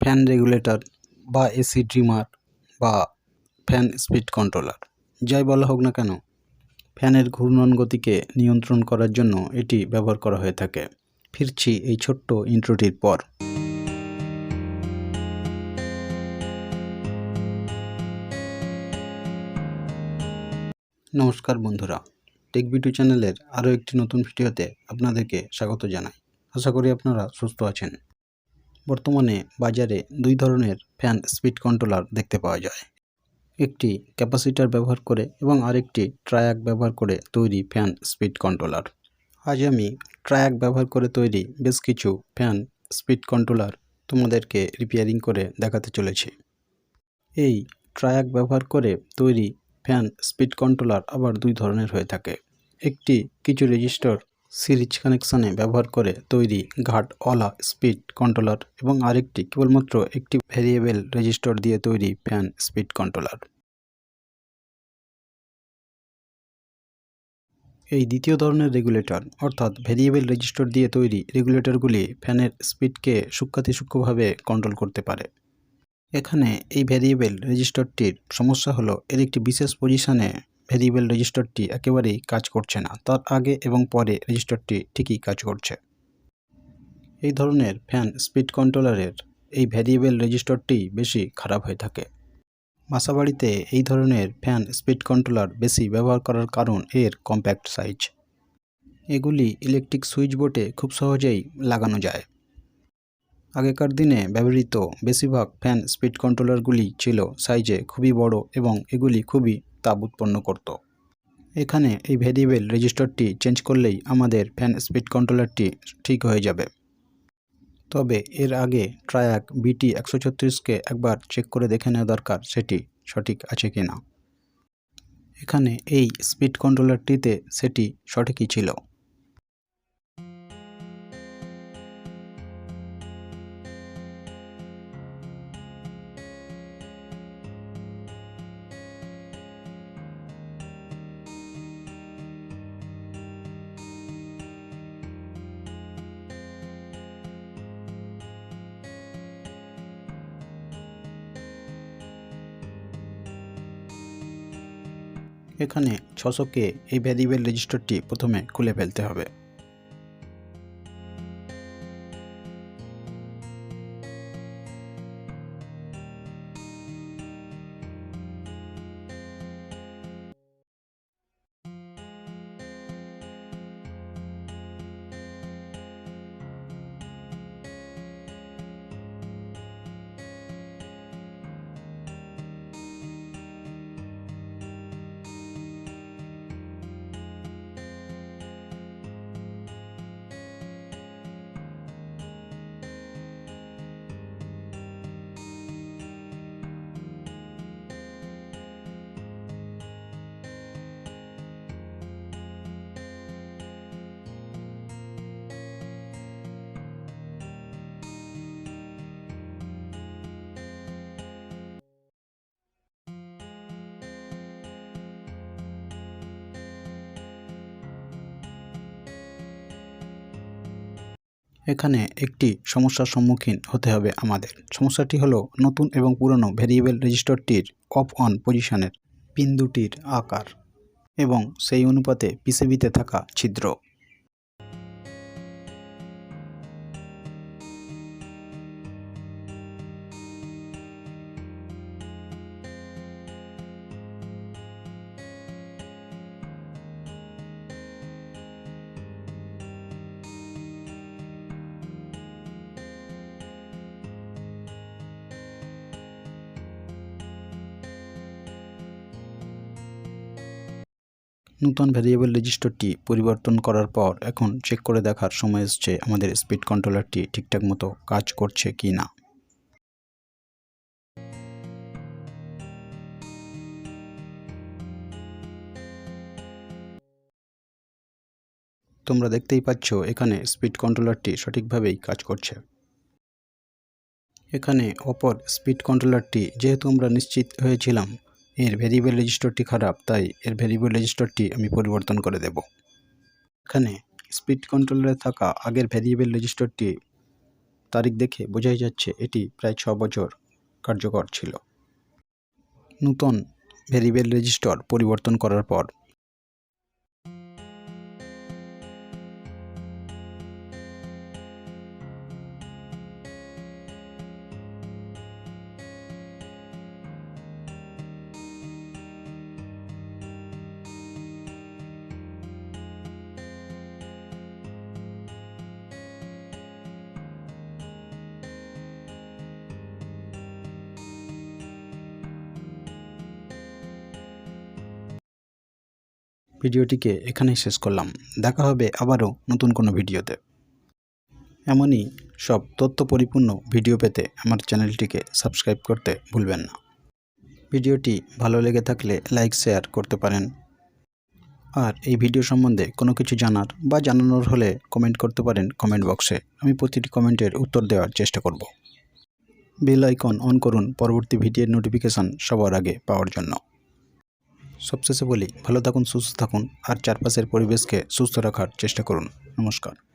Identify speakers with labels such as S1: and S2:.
S1: Fan regulator বা AC trimmer বা fan speed controller যাই বলা হোক না কেন, ফ্যানের ঘূর্ণন গতিকে নিয়ন্ত্রণ করার জন্য এটি ব্যবহার করা হয়ে থাকে। ফিরছি এই ছোট্ট ইন্ট্রোটির পর। নমস্কার বন্ধুরা, টেক ভিডিও চ্যানেলের আরও একটি নতুন ভিডিওতে আপনাদেরকে স্বাগত জানাই। আশা করি আপনারা সুস্থ আছেন। বর্তমানে বাজারে দুই ধরনের ফ্যান স্পিড কন্ট্রোলার দেখতে পাওয়া যায়, একটি ক্যাপাসিটার ব্যবহার করে এবং আরেকটি ট্রায়াক ব্যবহার করে তৈরি ফ্যান স্পিড কন্ট্রোলার। আজ আমি ট্রায়াক ব্যবহার করে তৈরি বেশ কিছু ফ্যান স্পিড কন্ট্রোলার তোমাদেরকে রিপেয়ারিং করে দেখাতে চলেছি। এই ট্রায়াক ব্যবহার করে তৈরি ফ্যান স্পিড কন্ট্রোলার আবার দুই ধরনের হয়ে থাকে। একটি কিছু রেজিস্টার সিরিজ কানেকশানে ব্যবহার করে তৈরি ঘাটওয়ালা স্পিড কন্ট্রোলার এবং আরেকটি কেবলমাত্র একটি ভ্যারিয়েবল রেজিস্টার দিয়ে তৈরি ফ্যান স্পিড কন্ট্রোলার। এই দ্বিতীয় ধরনের রেগুলেটর অর্থাৎ ভ্যারিয়েবল রেজিস্টার দিয়ে তৈরি রেগুলেটরগুলি ফ্যানের স্পিডকে সূক্ষ্মভাবে কন্ট্রোল করতে পারে। এখানে এই ভ্যারিয়েবল রেজিস্টারটির সমস্যা হলো এর একটি বিশেষ পজিশনে ভ্যারিয়েবল রেজিস্টারটি একেবারেই কাজ করছে না, তার আগে এবং পরে রেজিস্টারটি ঠিকই কাজ করছে। এই ধরনের ফ্যান স্পিড কন্ট্রোলারের এই ভ্যারিয়েবল রেজিস্টারটি বেশি খারাপ হয়ে থাকে। বাসাবাড়িতে এই ধরনের ফ্যান স্পিড কন্ট্রোলার বেশি ব্যবহার করার কারণ এর কম্প্যাক্ট সাইজ। এগুলি ইলেকট্রিক সুইচ বোর্ডে খুব সহজেই লাগানো যায়। আগেকার দিনে ব্যবহৃত বেশিরভাগ ফ্যান স্পিড কন্ট্রোলারগুলি ছিল সাইজে খুবই বড় এবং এগুলি খুবই তাপ উৎপন্ন করত। এখানে এই ভ্যারিয়েবল রেজিস্টারটি চেঞ্জ করলেই আমাদের ফ্যান স্পিড কন্ট্রোলারটি ঠিক হয়ে যাবে। তবে এর আগে ট্রায়াক BT 136কে একবার চেক করে দেখে নেওয়া দরকার সেটি সঠিক আছে কি না। এখানে এই স্পিড কন্ট্রোলারটিতে সেটি সঠিকই ছিল। এখানে 600কে এই ভ্যারিয়েবল রেজিস্টারটি প্রথমে খুলে ফেলতে হবে। এখানে একটি সমস্যার সম্মুখীন হতে হবে আমাদের। সমস্যাটি হলো নতুন এবং পুরনো ভ্যারিয়েবল রেজিস্টারটির অফ অন পজিশনের পিন দুটির আকার এবং সেই অনুপাতে পিসিবিতে থাকা ছিদ্র। নতুন ভ্যারিয়েবল রেজিস্টারটি পরিবর্তন করার পর এখন চেক করে দেখার সময় এসছে আমাদের স্পিড কন্ট্রোলারটি ঠিকঠাক মতো কাজ করছে কি না। তোমরা দেখতেই পাচ্ছ এখানে স্পিড কন্ট্রোলারটি সঠিকভাবেই কাজ করছে। এখানে অপর স্পিড কন্ট্রোলারটি যেহেতু আমরা নিশ্চিত হয়েছিলাম এর ভ্যারিয়েবল রেজিস্টারটি খারাপ, তাই এর ভ্যারিয়েবল রেজিস্টারটি আমি পরিবর্তন করে দেব। এখানে স্পিড কন্ট্রোলারে থাকা আগের ভ্যারিয়েবল রেজিস্টারটি তারিখ দেখে বোঝাই যাচ্ছে এটি প্রায় 6 বছর কার্যকর ছিল। নতুন ভেরিয়েবল রেজিস্টার পরিবর্তন করার পর ভিডিওটিকে এখানেই শেষ করলাম। দেখা হবে আবারও নতুন কোনো ভিডিওতে। এমনই সব তথ্য পরিপূর্ণ ভিডিও পেতে আমার চ্যানেলটিকে সাবস্ক্রাইব করতে ভুলবেন না। ভিডিওটি ভালো লেগে থাকলে লাইক শেয়ার করতে পারেন। আর এই ভিডিও সম্বন্ধে কোনো কিছু জানার বা জানানোর হলে কমেন্ট করতে পারেন কমেন্ট বক্সে। আমি প্রতিটি কমেন্টের উত্তর দেওয়ার চেষ্টা করব। বেল আইকন অন করুন পরবর্তী ভিডিওর নোটিফিকেশান সবার আগে পাওয়ার জন্য। সবশেষে বলি, ভালো থাকুন, সুস্থ থাকুন আর চারপাশের পরিবেশকে সুস্থ রাখার চেষ্টা করুন। নমস্কার।